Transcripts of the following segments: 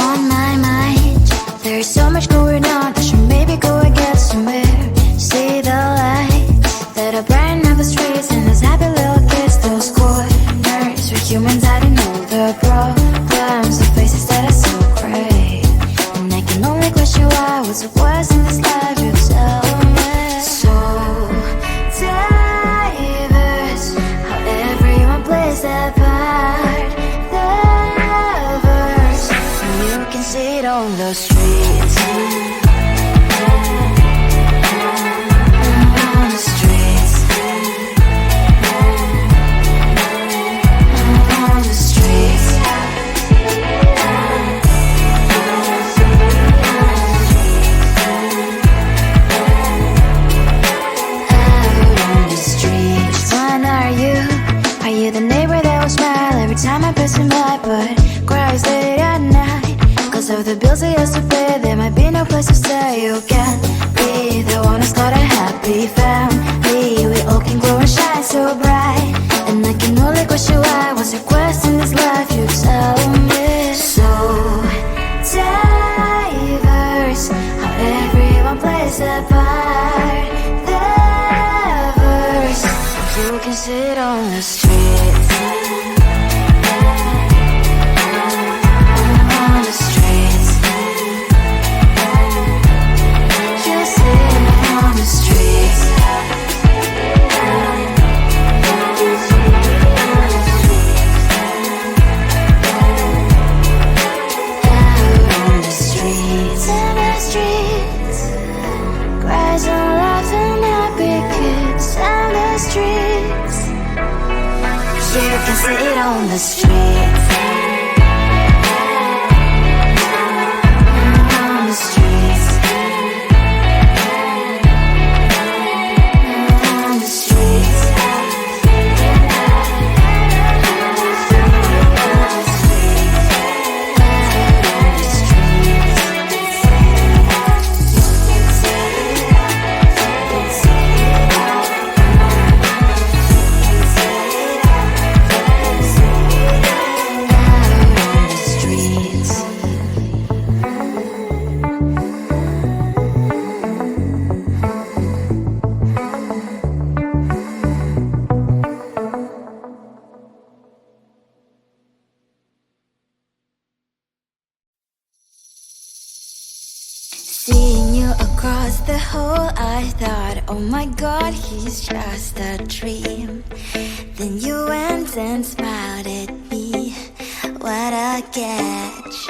On my mind, there's so much going on. I should maybe go and get somewhere. See the lights that are brighten up the streets, and those happy little kids, those corners where humans hiding all the problems, the faces that are so gray. And I can only question why, what's the worst in this life, you tell me. So diverse, how everyone plays their part. The verse, and you can see it on the streets. On the streets. On the streets. Out on the streets. When are you? Are you the neighbor that will smile every time I pass him by, but cries late at night? Cause of the bills I used to pay, there might be no place to stay. You can be the one who's got a happy family. We all can glow and shine so bright, and I can only question why, what's your quest in this life, you tell me. So diverse, how everyone plays their part. The verse, you can see it on the streets. On the streets. You see it on the streets. Out on the streets. In the streets. Cries and laughing happy kids. In the streets. You can see it on the streets. On the streets. On the streets. Seeing you across the hall, I thought, oh my god, he's just a dream. Then you went and smiled at me. What a catch.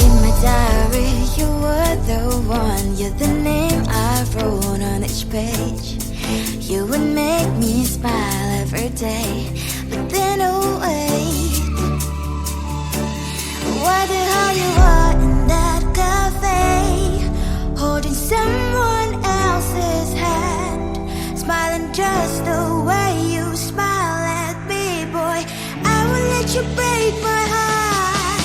In my diary, you were the one. You're the name I wrote on each page. You would make me smile every day. But then, oh wait, what the hell you are in that cafe, holding someone else's hand, smiling just the way you smile at me, boy. I will let you break my heart.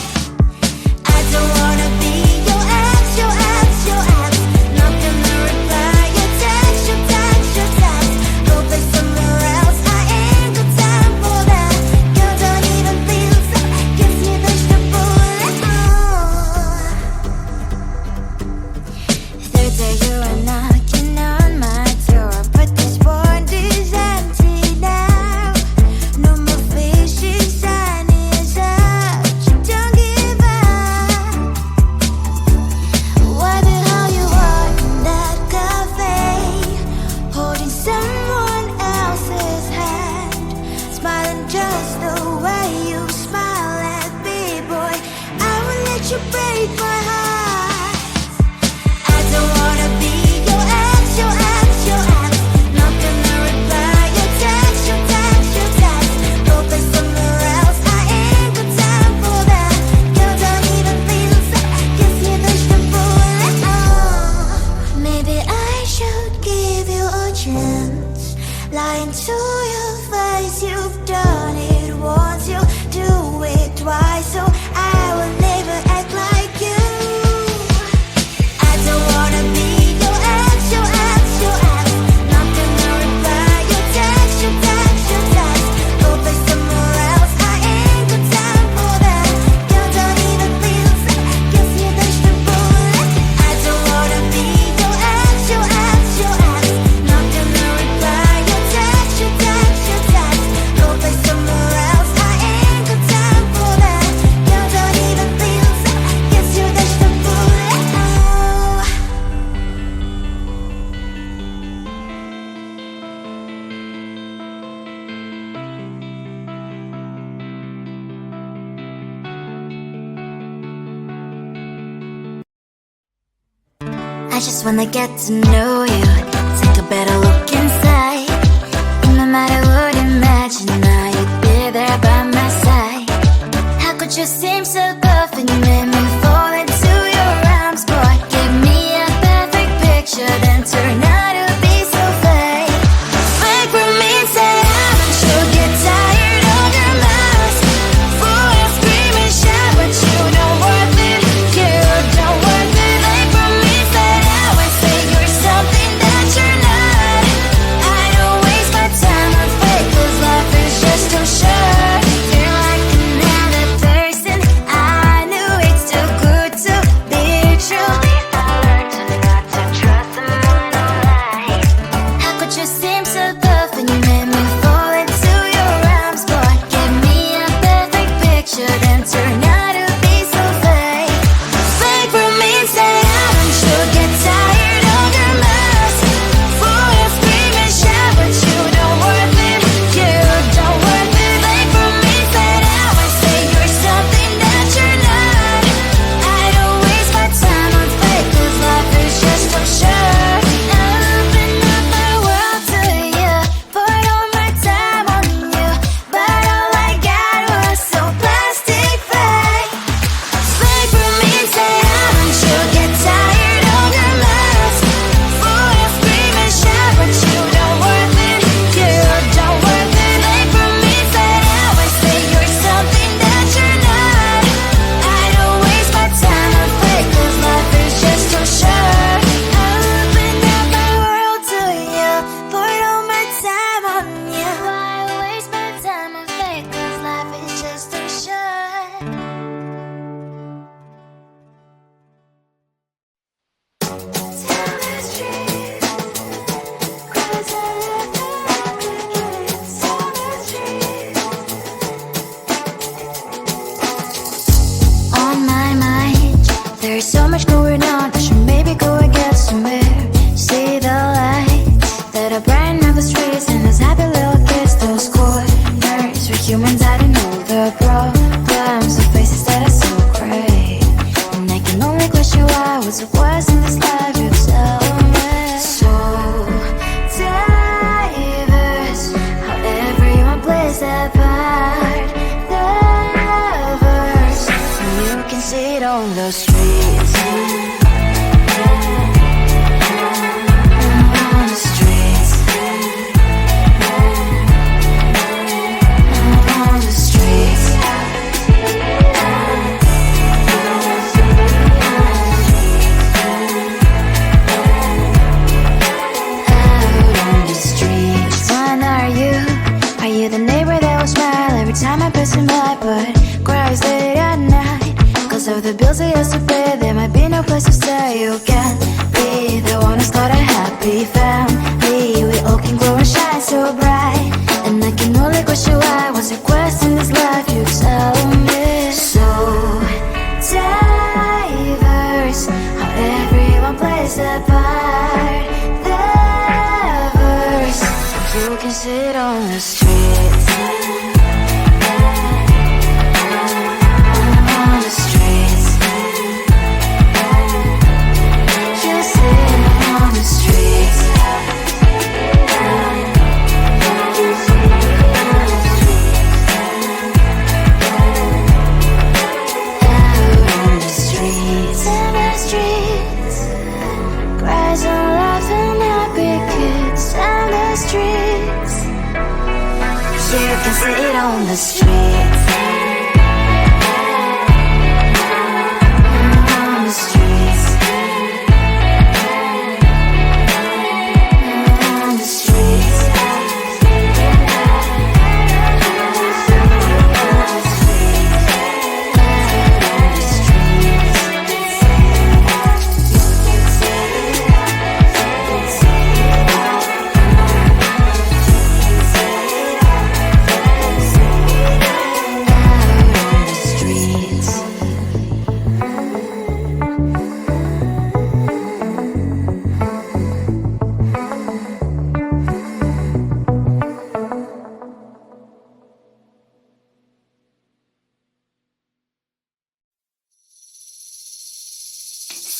I don't wanna be your ex, your ex, your ex. Not gonna reply your text, your text, your text. Go play somewhere else, I ain't got time for that. You don't even feel so, gives me vegetable. Third day you are knocking on my door, but this board is empty now. No more fishes, sun is up. You don't give up. What the hell you are in that cafe, holding someone else's hand, smiling just the way you smile at me, boy. I will let you break my heart. I don't wanna be your ex, your ex, your ex. Not gonna reply your text, your text, your text. Go play somewhere else, I ain't got time for that. You don't even feel so, gives me vegetable. Maybe I should give you a chance. Lying to your face, you've done it once, you do it twice. So I will never act like you. I just wanna get to know you, take a better look inside. And no matter what, imagine now you'd be there by my side. How could you seem so perfect, you made me fall into your arms, boy. Give me a perfect picture, then turn out to be so fake. Fake for me, say haven't you get tired of your mouth? Fool and scream and shout, but you don't worth it, you don't worth it. Fake for me, say I would say you're something that you're not. I don't waste my time on fake, cause life is just too short. Feel like another person, I knew it's too good to be true. I learned to not to trust someone no lie. How could you seem so perfect, you made me fall into your arms, boy. Give me a perfect picture, then turn out to be so fake. Fake for me, say haven't you get tired of your mess? Fool and scream and shout, but you don't worth it, you don't worth it. Fake for me, say I would say you're something that you're not. I don't waste my time on fake, cause life is just too short. I open up my world to you, put all my time on you, but all I got was so plastic fake. Fake for me, say haven't you get tired of your mess? Fool and scream and shout, but you don't worth it, you don't worth it. Fake for me, say I would say you're something that you're not. I don't waste my time on fake, cause life is just too short. I open up my world to you, put all my time on you. Why waste my time on fake, cause life is just too short. Tell the street, cause I live the tell the street. On my mind, there's so much going on, I should maybe go and get somewhere. See the lights that are brighten up the streets, and those happy little kids, those corners where humans hiding all the problems, the faces that are so great. And I can only question why, what's the worst in this life, you tell me. So diverse, how everyone plays their part. The verse, and you can see it on the streets. On the streets. On the streets. Out on the streets. When are you? Are you the neighbor that will smile every time I pass him by, but cries late at night? Cause of the bills he has to pay, there might be no place to stay. You can be the one to start a happy family. We all can grow and shine so bright, and I can only question why, what's the quest in this life, you tell me. So diverse, how everyone plays their part. The verse, you can see it on the streets. On the streets. You see it on the streets. Out on the streets. In the streets. Cries and laughing happy kids. In the streets. You can see it on the streets. On the streets. On the streets.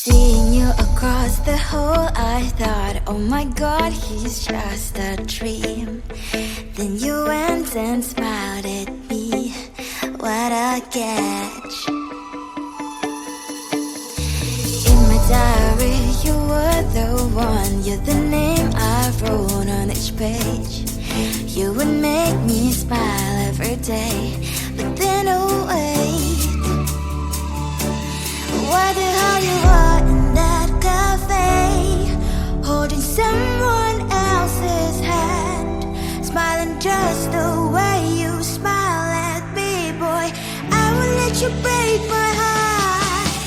Seeing you across the hole, I thought, oh my God, he's just a dream. Then you went and smiled at me. What a catch. In my diary, you were the one. You're the name I wrote on each page. You would make me smile every day. But then, oh wait, why the hell you are in that cafe, holding someone else's hand, smiling just the way you smile at me, boy. I will let you break my heart.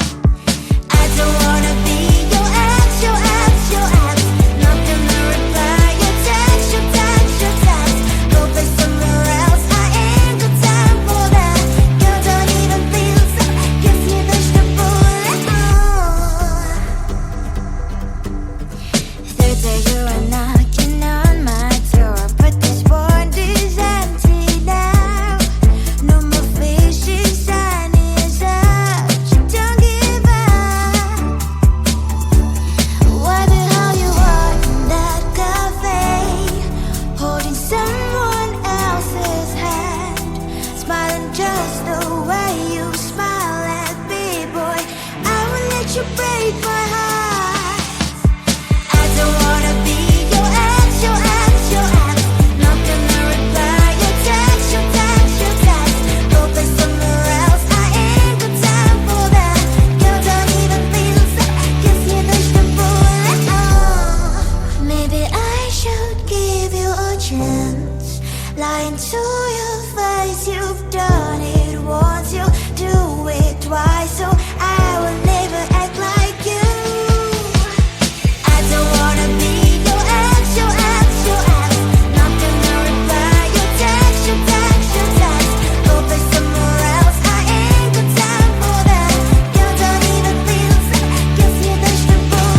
I don't wanna be your ex, your ex, your ex. Not gonna reply your text, your text, your text. Go play somewhere else, I ain't got time for that. You don't even feel so, kiss me vegetable. Third day you are knocking on my door, but this world is empty now. No more fishes, sunny as up. You don't give up. Why the hell you are in that cafe, holding someone else's hand, smiling just the way you smile at me, boy. I will let you break my heart. I don't wanna be your ex, your ex, your ex. Not gonna reply your text, your text, your text. Go play somewhere else, I ain't got time for that. You don't even feel so, kiss me vegetable. Maybe I should give you a chance. Lying to your face, you've done it once, you do it twice, so I will never act like you. I don't wanna be your ex, your ex, your ex. Not gonna reply your text, your text, your text. Go play somewhere else, I ain't got time for that. You don't even feel so, kiss me vegetable.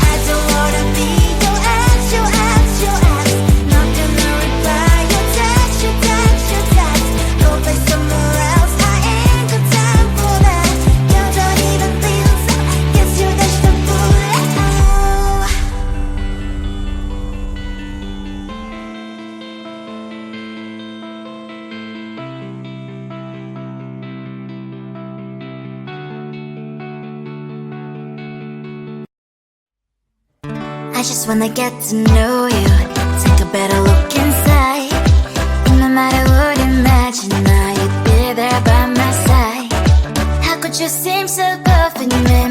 I don't wanna be your ex, your ex, your ex. Not gonna reply your text, your text, your text. Go play somewhere else, I ain't got time for that. You don't even feel so, kiss you vegetable. I just wanna get to know you, take a better look inside. And no matter what, imagine now you'd be there by my side. How could you seem so perfect, man?